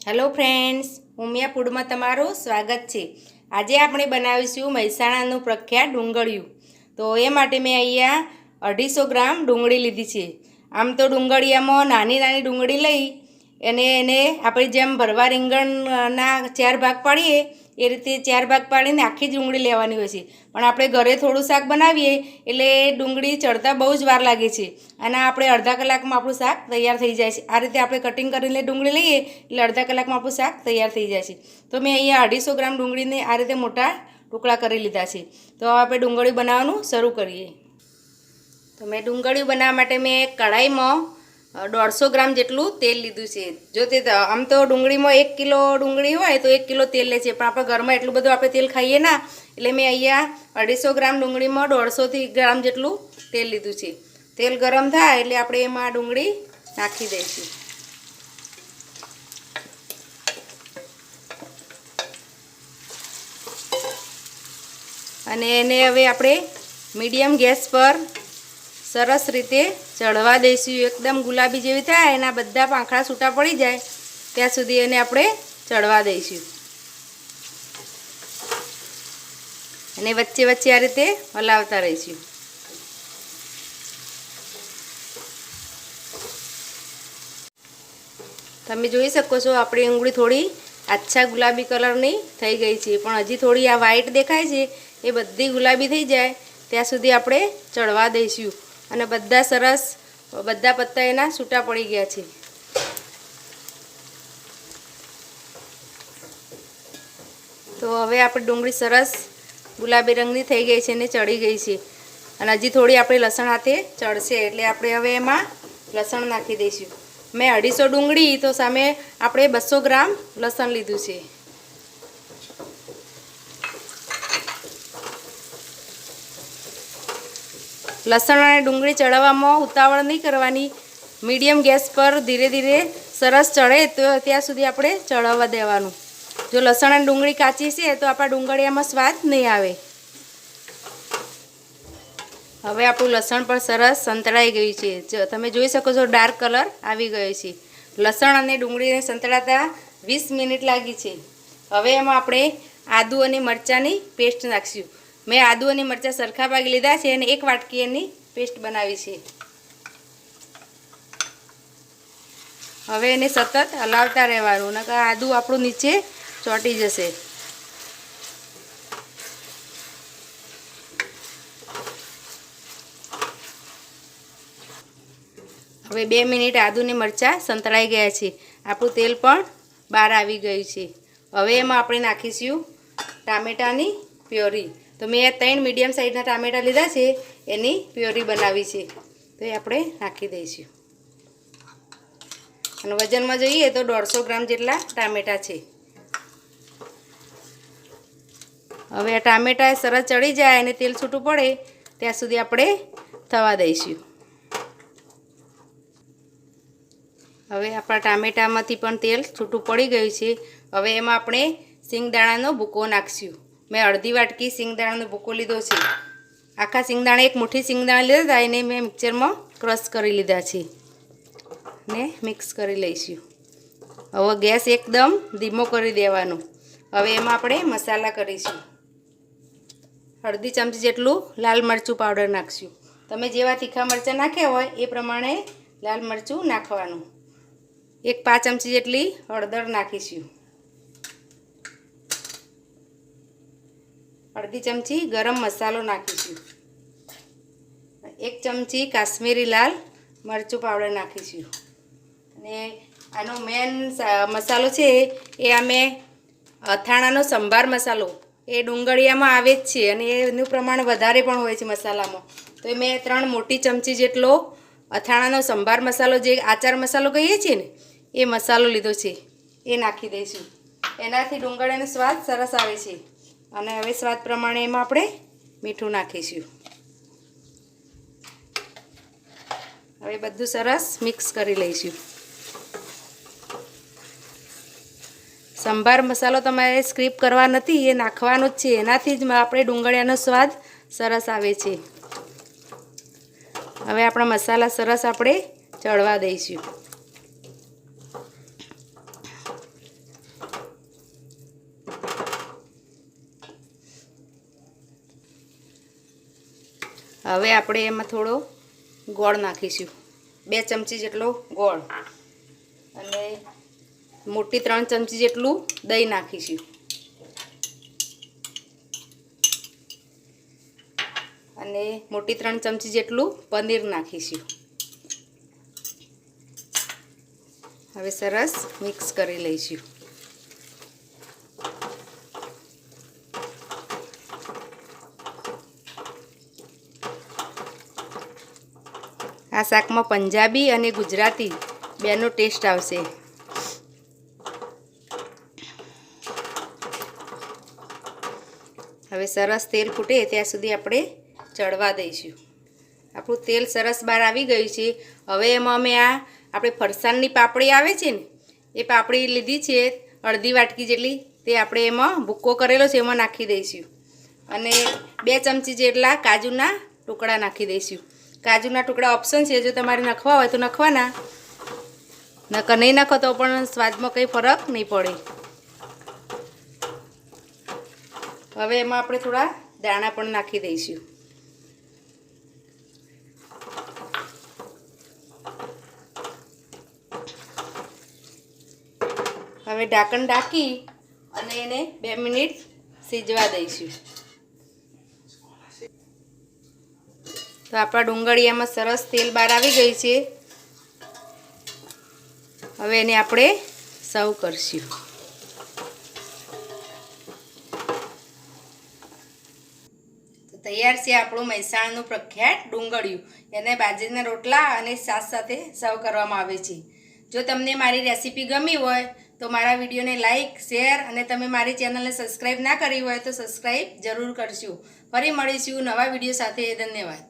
Hello friends, Umiya ફૂડમાં તમારું સ્વાગત છે। આજે આપણે બનાવીશું મહેસાણાનું પ્રખ્યાત ડુંગળિયું। તો એ માટે મેં અહીંયા 250 ગ્રામ ડુંગળી લીધી છે। આમ તો ડુંગળીયામાં નાની નાની ડુંગળી લઈ એને આપણે જેમ ભરવા રીંગણના 4 ભાગ પાડીએ એ રીતે 4 ભાગ પાડીને આખી જ ડુંગળી લેવાની હોય છે। પણ આપણે ઘરે થોડું શાક બનાવીએ એટલે ડુંગળી ચડતા બહુ જ વાર લાગે છે અને આપણે અડધા કલાકમાં આપણું શાક તૈયાર થઈ જાય છે। આ રીતે આપણે કટિંગ કરીને ડુંગળી લઈએ એટલે અડધા કલાકમાં આપણું શાક તૈયાર થઈ જાય છે। તો મેં અહીંયા 250 ગ્રામ ડુંગળીને આ રીતે મોટા ટુકડા કરી લીધા છે। તો હવે આપણે ડુંગળી બનાવવાનું શરૂ કરીએ। તો મેં ડુંગળી બનાવવા માટે મેં કઢાઈમાં 150 ગ્રામ જેટલું તેલ લીધું છે। જો તે આમ તો ડુંગળીમાં 1 કિલો ડુંગળી હોય તો 1 કિલો તેલ લે છે, પણ આપણે ઘરમાં એટલું બધું આપણે તેલ ખાઈએ ના, એટલે મેં અહીંયા 250 ગ્રામ ડુંગળીમાં 150 ગ્રામ જેટલું તેલ લીધું છે। તેલ ગરમ થાય એટલે આપણે એમાં ડુંગળી નાખી દઈશું અને એને હવે આપણે મીડિયમ ગેસ પર સરસ રીતે ચડવા દઈશું। એકદમ ગુલાબી જેવી થાય, એના બધા પાંખડા છૂટા પડી જાય ત્યાં સુધી એને આપણે ચડવા દઈશું અને વચ્ચે વચ્ચે આ રીતે હલાવતા રહીશું। તમે જોઈ શકો છો આપણી ડુંગળી થોડી આછા ગુલાબી કલરની થઈ ગઈ છે, પણ હજી થોડી આ વ્હાઈટ દેખાય છે એ બધી ગુલાબી થઈ જાય ત્યાં સુધી આપણે ચડવા દઈશું અને બધા સરસ બધા પત્તા એના છૂટા પડી ગયા છે। તો હવે આપણે ડુંગળી સરસ ગુલાબી રંગની થઈ ગઈ છે અને ચડી ગઈ છે અને હજી થોડી આપણે લસણ હાથે ચડશે એટલે આપણે હવે એમાં લસણ નાખી દઈશું। મેં 250 ડુંગળી તો સામે આપણે 200 ગ્રામ લસણ લીધું છે। લસણ અને ડુંગળી ચડાવવામાં ઉતાવળ નહીં કરવાની, મીડિયમ ગેસ પર ધીરે ધીરે સરસ ચડે તો ત્યાં સુધી આપણે ચડાવવા દેવાનું। જો લસણ અને ડુંગળી કાચી છે તો આપણા ડુંગળીયામાં સ્વાદ નહીં આવે। હવે આપણું લસણ પણ સરસ સંતળાઈ ગયું છે, જો તમે જોઈ શકો છો ડાર્ક કલર આવી ગયો છે। લસણ અને ડુંગળીને સંતળાતા 20 મિનિટ લાગી છે। હવે એમાં આપણે આદુ અને મરચાંની પેસ્ટ નાખીશું। મેં આદુ અને મરચાં સરખા ભાગે લીધા છે અને 1 વાટકી એની પેસ્ટ બનાવી છે। હવે એને સતત હલાવતા રહેવાનું, નકર આદુ આપણું નીચે ચોંટી જશે। હવે 2 મિનિટ આદુ અને મરચાં સંતળાઈ ગયા છે, આપણું તેલ પણ બહાર આવી ગયું છે। હવે એમાં આપણે નાખીશું ટામેટાની પ્યોરી। તો મેં 3 મીડિયમ સાઇઝના ટામેટાં લીધા છે, એની પ્યોરી બનાવી છે, તો એ આપણે નાખી દઈશું અને વજનમાં જોઈએ તો 150 ગ્રામ જેટલા ટામેટાં છે। હવે આ ટામેટાં સરસ ચડી જાય અને તેલ છૂટું પડે ત્યાં સુધી આપણે થવા દઈશું। હવે આપણા ટામેટામાંથી પણ તેલ છૂટું પડી ગયું છે। હવે એમાં આપણે સિંગદાણાનો ભૂકો નાખીશું। મેં અડધી વાટકી સિંગદાણાનો ભૂકો લીધો છે। આખા સિંગદાણા 1 મુઠ્ઠી સિંગદાણા લીધા હતા, એને મેં મિક્સરમાં ક્રશ કરી લીધા છે ને મિક્સ કરી લઈશું। હવે ગેસ એકદમ ધીમો કરી દેવાનો। હવે એમાં આપણે મસાલા કરીશું। અડધી ચમચી જેટલું લાલ મરચું પાવડર નાખીશું। તમે જેવા તીખા મરચાં નાખ્યા હોય એ પ્રમાણે લાલ મરચું નાખવાનું। 5 ચમચી જેટલી હળદર નાખીશું। અડધી ચમચી ગરમ મસાલો નાખીશું। 1 ચમચી કાશ્મીરી લાલ મરચું પાવડર નાખીશું અને આનો મેન મસાલો છે એ અમે અથાણાનો સંભાર મસાલો એ ડુંગળીયામાં આવે જ છે અને એનું પ્રમાણ વધારે પણ હોય છે મસાલામાં। તો મેં 3 મોટી ચમચી જેટલો અથાણાનો સંભાર મસાલો, જે આચાર મસાલો કહીએ છીએ ને, એ મસાલો લીધો છે, એ નાખી દઈશું। એનાથી ડુંગળીનો સ્વાદ સરસ આવે છે અને હવે સ્વાદ પ્રમાણે એમાં આપણે મીઠું નાખીશું। હવે બધું સરસ મિક્સ કરી લઈશું। સંભાર મસાલો તમારે સ્ક્રીપ કરવા નથી, એ નાખવાનો જ છે, એનાથી જ આપણે ડુંગળીયાનો સ્વાદ સરસ આવે છે। હવે આપણા મસાલા સરસ આપણે ચડવા દઈશું। હવે આપણે એમાં થોડો ગોળ નાખીશું, 2 ચમચી જેટલો ગોળ, અને મોટી 3 ચમચી જેટલું દહીં નાખીશું, અને મોટી 3 ચમચી જેટલું પનીર નાખીશું. હવે સરસ મિક્સ કરી લઈશું. આ શાકમાં પંજાબી અને ગુજરાતી બેનો ટેસ્ટ આવશે. હવે સરસ તેલ ફૂટે ત્યાં સુધી આપણે ચડવા દઈશું. આપણું તેલ સરસ બહાર આવી ગયું છે. હવે એમાં અમે આપણે ફરસાણની પાપડી આવે છે ને, એ પાપડી લીધી છે અડધી વાટકી જેટલી, તે આપણે એમાં ભૂક્કો કરેલો છે એમાં નાખી દઈશું, અને 2 ચમચી જેટલા કાજુના ટુકડા નાખી દઈશું. કાજુના ટુકડા ઓપ્શન છે, જો તમારે નાખવા હોય તો નાખવાના, નકર નહીં નાખો તો પણ સ્વાદમાં કંઈ ફરક નહીં પડે. હવે એમાં આપણે થોડા દાણા પણ નાખી દઈશું. હવે ઢાંકણ ઢાંકી અને એને 2 મિનિટ સીજવા દઈશું. તો આપણા ડુંગળીયામાં સરસ તેલ બહાર આવી ગઈ છે. હવે એને આપણે સર્વ કરશું. તો તૈયાર છે આપણું મહેસાણાનું પ્રખ્યાત ડુંગળિયું. એને બાજરીના રોટલા અને શાક સાથે સર્વ કરવામાં આવે છે. જો તમને મારી રેસીપી ગમી હોય તો મારા વિડીયોને લાઇક, શેર, અને તમે મારી ચેનલને સબસ્ક્રાઈબ ના કરી હોય તો સબસ્ક્રાઈબ જરૂર કરજો. ફરી મળીશું નવા વિડીયો સાથે. ધન્યવાદ.